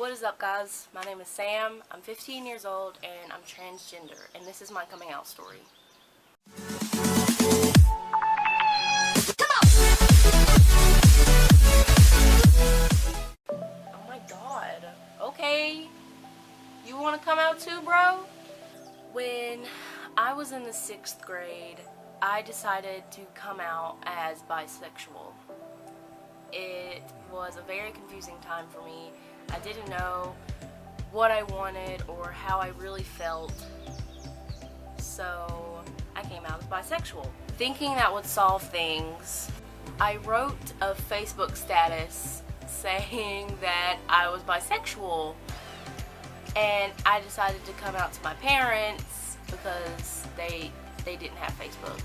What is up, guys? My name is Sam, I'm 15 years old, and I'm transgender, and this is my coming out story. Oh my god. Okay. You want to come out too, bro? When I was in the 6th grade, I decided to come out as bisexual. It was a very confusing time for me. I didn't know what I wanted or how I really felt, so I came out as bisexual. Thinking that would solve things, I wrote a Facebook status saying that I was bisexual, and I decided to come out to my parents because they didn't have Facebook.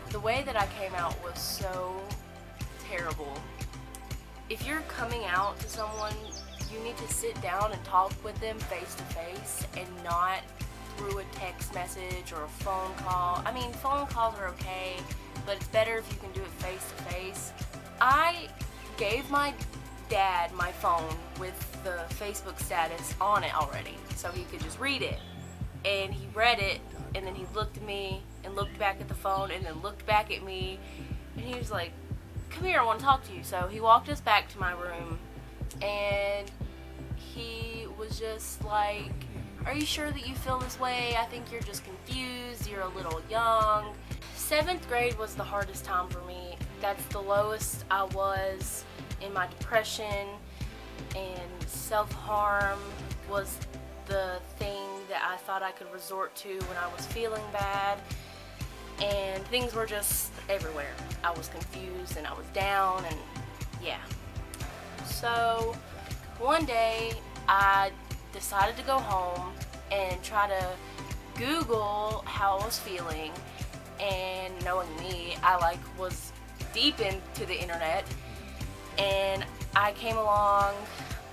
The way that I came out was so terrible. If you're coming out to someone, you need to sit down and talk with them face to face and not through a text message or a phone call. I mean, phone calls are okay, but it's better if you can do it face to face. I gave my dad my phone with the Facebook status on it already, so he could just read it. And he read it, and then he looked at me and looked back at the phone and then looked back at me, and he was like, "Come here, I want to talk to you." So he walked us back to my room, and he was just like, "Are you sure that you feel this way? I think you're just confused, you're a little young." 7th grade was the hardest time for me. That's the lowest I was in my depression, and self-harm was the thing that I thought I could resort to when I was feeling bad, and things were just everywhere. I was confused and I was down, and yeah. So one day I decided to go home and try to Google how I was feeling, and knowing me, I was deep into the internet, and I came along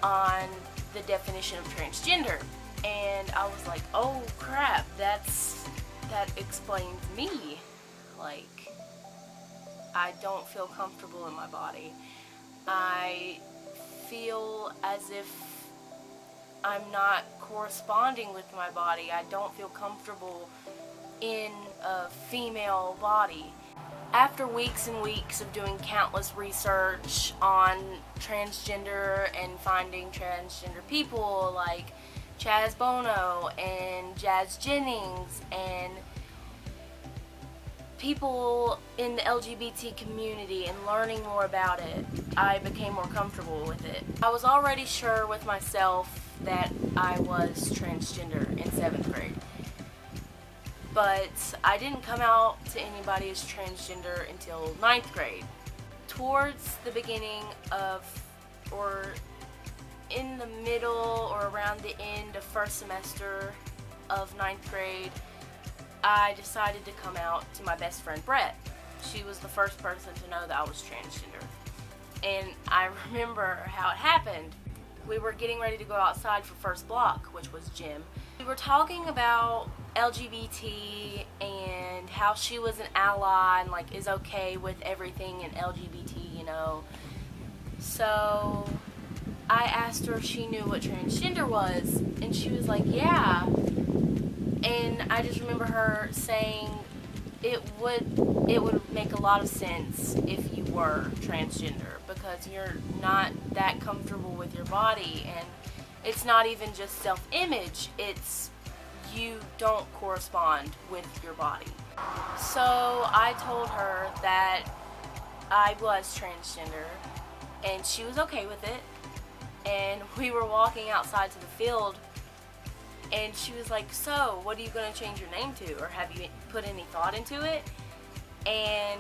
on the definition of transgender, and I was like, oh crap, that explains me. Like, I don't feel comfortable in my body. I feel as if I'm not corresponding with my body. I don't feel comfortable in a female body. After weeks and weeks of doing countless research on transgender and finding transgender people like Chaz Bono and Jazz Jennings and people in the LGBT community and learning more about it, I became more comfortable with it. I was already sure with myself that I was transgender in 7th grade, but I didn't come out to anybody as transgender until 9th grade. Towards the beginning of, or in the middle or around the end of 1st semester of 9th grade, I decided to come out to my best friend Brett. She was the first person to know that I was transgender. And I remember how it happened. We were getting ready to go outside for first block, which was gym. We were talking about LGBT and how she was an ally and is okay with everything in LGBT, you know. So I asked her if she knew what transgender was, and she was like, yeah. And I just remember her saying it would make a lot of sense if you were transgender, because you're not that comfortable with your body, and it's not even just self-image, it's you don't correspond with your body. So I told her that I was transgender, and she was okay with it, and we were walking outside to the field, and she was like, so what are you going to change your name to, or have you put any thought into it? And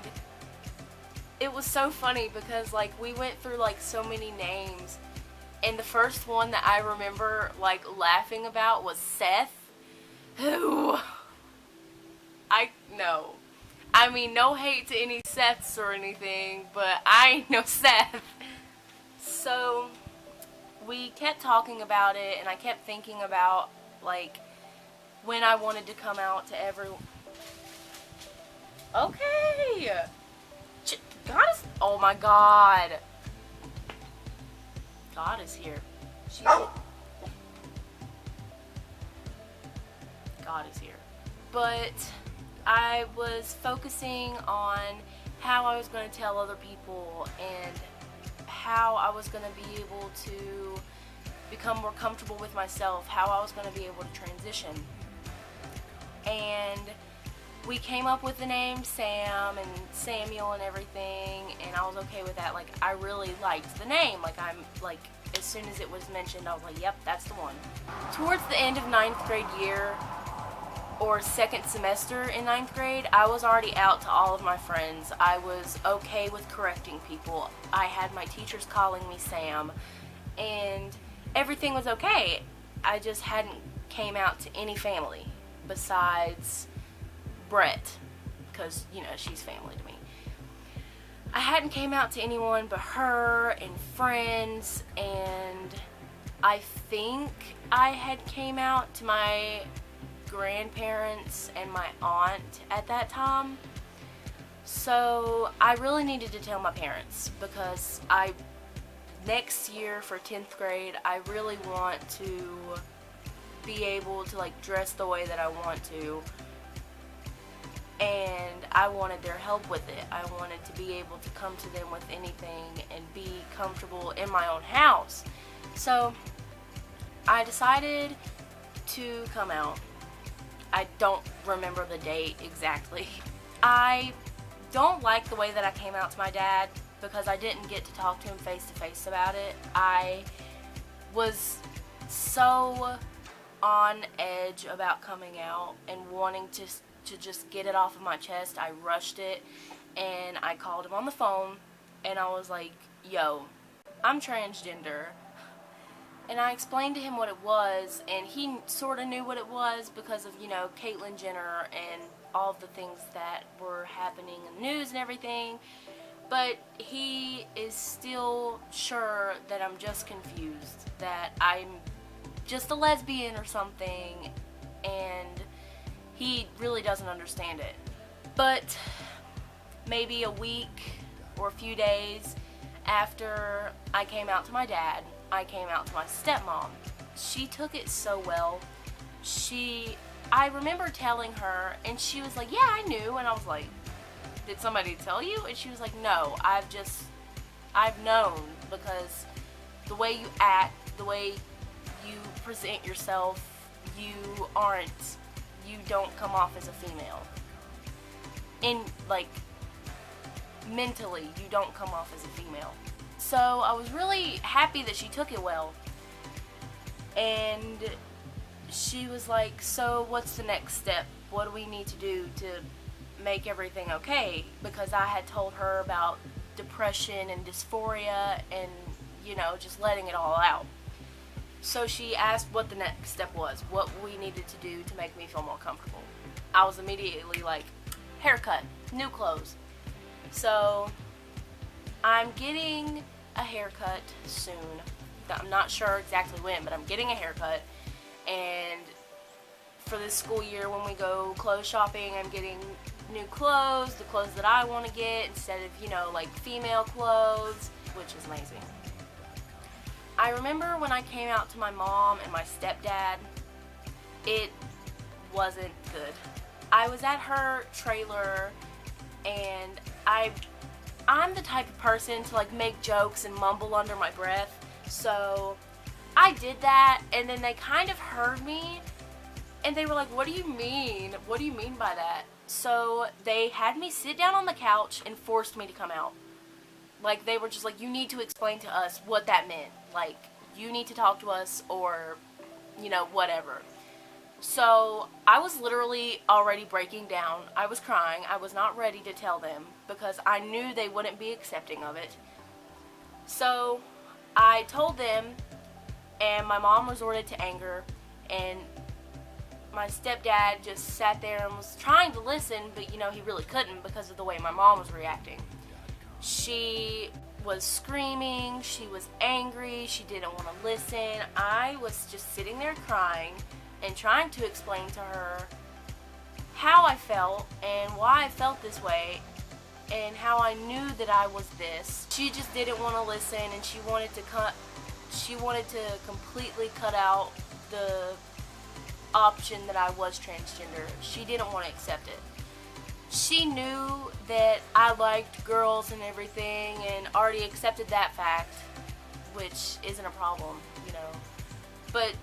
it was so funny because we went through so many names, and the first one that I remember laughing about was Seth, who I mean, no hate to any Seths or anything, but I ain't no Seth. So we kept talking about it, and I kept thinking about when I wanted to come out to everyone. Okay. God is, oh my God. God is here. God is here. But I was focusing on how I was going to tell other people and how I was going to be able to become more comfortable with myself, how I was going to be able to transition. And we came up with the name Sam and Samuel and everything, and I was okay with that. Like, I really liked the name. Like, as soon as it was mentioned, I was like, yep, that's the one. Towards the end of 9th grade year, or second semester in 9th grade, I was already out to all of my friends. I was okay with correcting people. I had my teachers calling me Sam, and everything was okay. I just hadn't came out to any family besides Brett, because, you know, she's family to me. I hadn't came out to anyone but her and friends, and I think I had came out to my grandparents and my aunt at that time. So I really needed to tell my parents, because next year for 10th grade, I really want to be able to like dress the way that I want to, and I wanted their help with it. I wanted to be able to come to them with anything and be comfortable in my own house. So I decided to come out. I don't remember the date exactly. I don't like the way that I came out to my dad, because I didn't get to talk to him face to face about it. I was so on edge about coming out and wanting to just get it off of my chest. I rushed it, and I called him on the phone, and I was like, yo, I'm transgender. And I explained to him what it was, and he sort of knew what it was because of, you know, Caitlyn Jenner and all of the things that were happening in the news and everything. But he is still sure that I'm just confused, that I'm just a lesbian or something, and he really doesn't understand it. But maybe a week or a few days after I came out to my dad, I came out to my stepmom. She took it so well. I remember telling her, and she was like, yeah, I knew. And I was like, did somebody tell you? And she was like, no, I've known, because the way you act, the way you present yourself, you don't come off as a female. Mentally, you don't come off as a female. So I was really happy that she took it well. And she was like, so what's the next step? What do we need to do to make everything okay? Because I had told her about depression and dysphoria and, you know, just letting it all out. So she asked what the next step was, what we needed to do to make me feel more comfortable. I was immediately like, haircut, new clothes. So I'm getting a haircut soon. I'm not sure exactly when, but I'm getting a haircut. And for this school year, when we go clothes shopping, I'm getting new clothes, the clothes that I want to get, instead of, you know, like female clothes, which is amazing. I remember when I came out to my mom and my stepdad, it wasn't good. I was at her trailer, and I'm the type of person to like make jokes and mumble under my breath. So I did that, and then they kind of heard me, and they were like, what do you mean? What do you mean by that? So they had me sit down on the couch and forced me to come out. Like, they were just like, you need to explain to us what that meant. Like, you need to talk to us, or, you know, whatever. So I was literally already breaking down. I was crying. I was not ready to tell them because I knew they wouldn't be accepting of it. So I told them, and my mom resorted to anger, and my stepdad just sat there and was trying to listen, but, you know, he really couldn't because of the way my mom was reacting. She was screaming, she was angry, she didn't want to listen. I was just sitting there crying and trying to explain to her how I felt and why I felt this way and how I knew that I was this. She just didn't want to listen, and she wanted to she wanted to completely cut out the option that I was transgender. She didn't want to accept it. She knew that I liked girls and everything and already accepted that fact, which isn't a problem, you know. But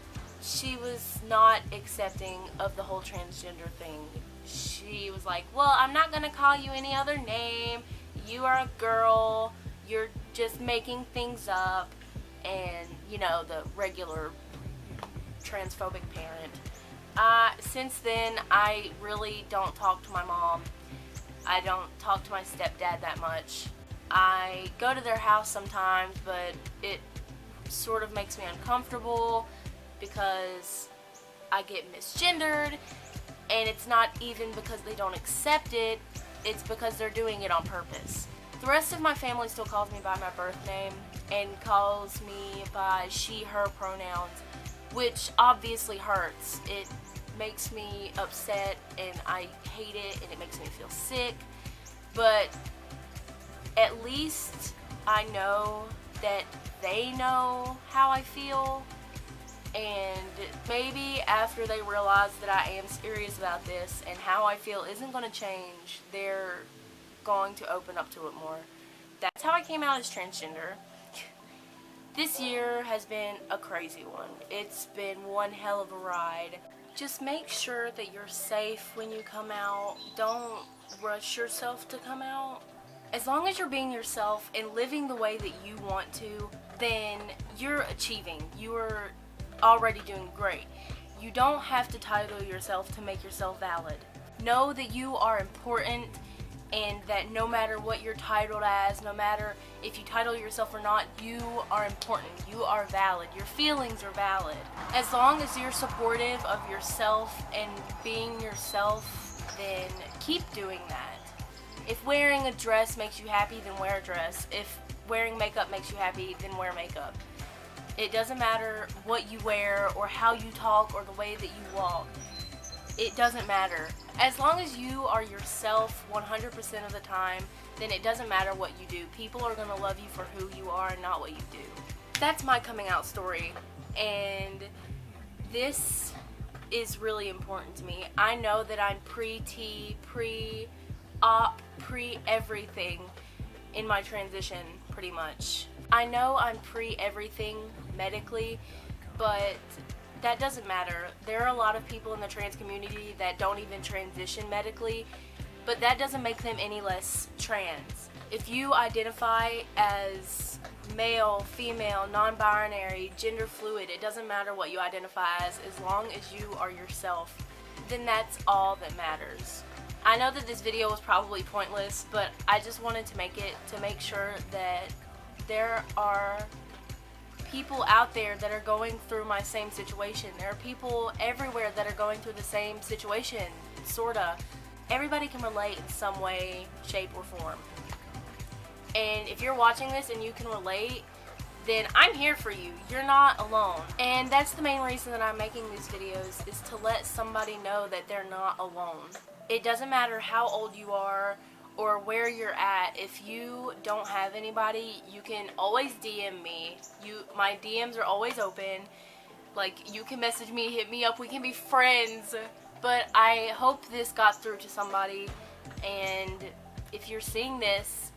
she was not accepting of the whole transgender thing. She was like, well, I'm not going to call you any other name. You are a girl. You're just making things up. And, you know, the regular transphobic parent. Since then, I really don't talk to my mom. I don't talk to my stepdad that much. I go to their house sometimes, but it sort of makes me uncomfortable because I get misgendered, and it's not even because they don't accept it, it's because they're doing it on purpose. The rest of my family still calls me by my birth name and calls me by she, her pronouns, which obviously hurts. It makes me upset and I hate it and it makes me feel sick, but at least I know that they know how I feel, and maybe after they realize that I am serious about this and how I feel isn't going to change, they're going to open up to it more. That's how I came out as transgender. This year has been a crazy one. It's been one hell of a ride. Just make sure that you're safe when you come out. Don't rush yourself to come out. As long as you're being yourself and living the way that you want to, then you're achieving. You're already doing great. You don't have to title yourself to make yourself valid. Know that you are important, and that no matter what you're titled as, no matter if you title yourself or not, you are important. You are valid. Your feelings are valid. As long as you're supportive of yourself and being yourself, then keep doing that. If wearing a dress makes you happy, then wear a dress. If wearing makeup makes you happy, then wear makeup. It doesn't matter what you wear or how you talk or the way that you walk. It doesn't matter. As long as you are yourself 100% of the time, then it doesn't matter what you do. People are going to love you for who you are and not what you do. That's my coming out story, and this is really important to me. I know that I'm pre-T, pre-op, pre-everything in my transition, pretty much. I know I'm pre-everything medically, but that doesn't matter. There are a lot of people in the trans community that don't even transition medically, but that doesn't make them any less trans. If you identify as male, female, non-binary, gender fluid, it doesn't matter what you identify as long as you are yourself, then that's all that matters. I know that this video was probably pointless, but I just wanted to make it to make sure that there are people out there that are going through my same situation. There are people everywhere that are going through the same situation, sorta. Everybody can relate in some way, shape, or form. And if you're watching this and you can relate, then I'm here for you. You're not alone. And that's the main reason that I'm making these videos, is to let somebody know that they're not alone. It doesn't matter how old you are or where you're at. If you don't have anybody, you can always DM me. My DMs are always open. Like, you can message me, hit me up, we can be friends. But I hope this got through to somebody, and if you're seeing this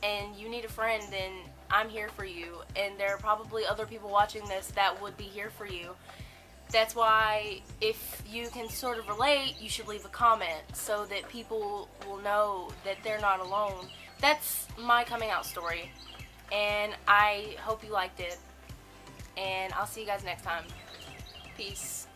and you need a friend, then I'm here for you, and there are probably other people watching this that would be here for you. That's why, if you can sort of relate, you should leave a comment so that people will know that they're not alone. That's my coming out story, and I hope you liked it, and I'll see you guys next time. Peace.